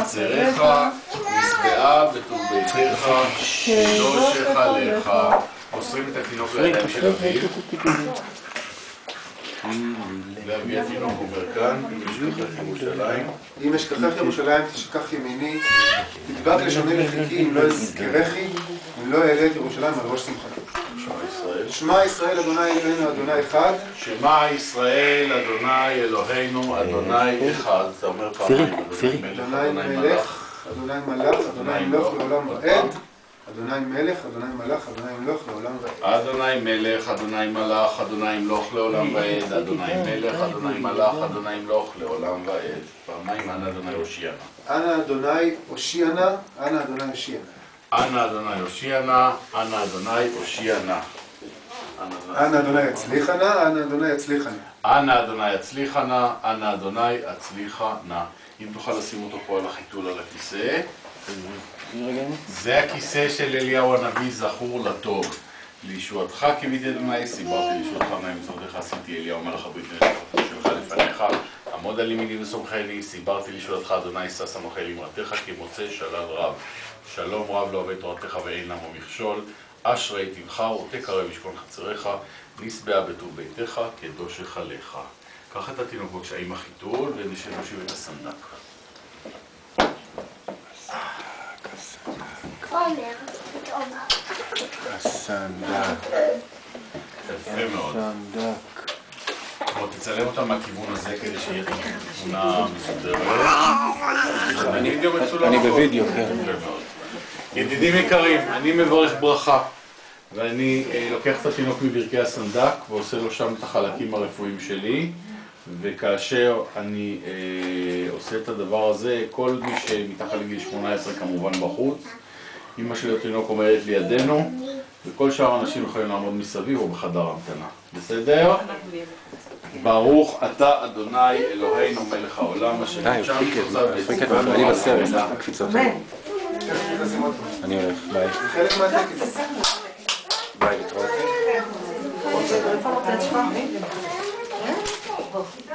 חצריך, נשבעה בטוב ביתך, קדושך לך. מוסרים את התינוק לידיים של אביו. ואבי התינוק עובר כאן, אם אשכחך ירושלים. אם אשכחך ירושלים תשכח ימיני, תדבק לשוני לחיקי אם לא אזכרכי, אם לא אעלה את ירושלים על ראש שמחתי. שמע ישראל אדוני אלוהינו אדוני אחד. שמע ישראל אדוני אלוהינו אדוני אחד. זה אומר פעמיים, אדוני מלך, אדוני מלך, אדוני מלוך לעולם ועד. אדוני מלך, אדוני מלך, אדוני מלוך לעולם ועד. אדוני מלך, אדוני מלך, אדוני מלוך לעולם ועד. אדוני מלך, אדוני מלך, אדוני מלוך לעולם ועד. פעמיים אנא אדוני הושיענה. אנא אדוני הושיענה, אנא אדוני הושיענה. אנא אדוני הושיענה, אנא אדוני הושיענה. אנא אדוני יצליחנה, אנא אדוני יצליחנה. אנא אדוני יצליחנה, אנא אדוני יצליחנה. אם תוכל לשים אותו פה על החיתול על הכיסא. זה הכיסא של אליהו הנביא, זכור לטוב. לישועתך קיוויתי אדוני, סיברתי לישועתך מאמצעותך עשיתי אליהו מלך הברית שלך לפניך. עמוד על ימיני וסומכני, סיברתי לישועתך אדוני, שש עמך אל אמרתך כי מוצא שלל רב. שלום רב לא אוהב תורתך ואין עמו מכשול. אשרי תבחר ותקרב ישכון חצריך, נשבעה בטוב ביתך קדושך לך. קח את התינוק בבקשה עם החיתול ונושיב את הסנדק. הסנדק. יפה מאוד. בוא תצלם אותה מהכיוון הזה כדי שיהיה תמונה מסודרת. אני בווידאו, כן. ידידים יקרים, אני מברך ברכה ואני לוקח את התינוק מברכי הסנדק ועושה לו שם את החלקים הרפואיים שלי, וכאשר אני עושה את הדבר הזה, כל מי שמתחת לגיל 18 כמובן בחוץ, אמא של התינוק עומדת לידינו וכל שאר האנשים יכולים לעמוד מסביב או בחדר המתנה. בסדר? ברוך אתה אדוני אלוהינו מלך העולם אשר נשם תוצא אני בסרט, הקפיצות שלו. אני הולך, ביי. זה חלק מהטקס. ביי, להתראות.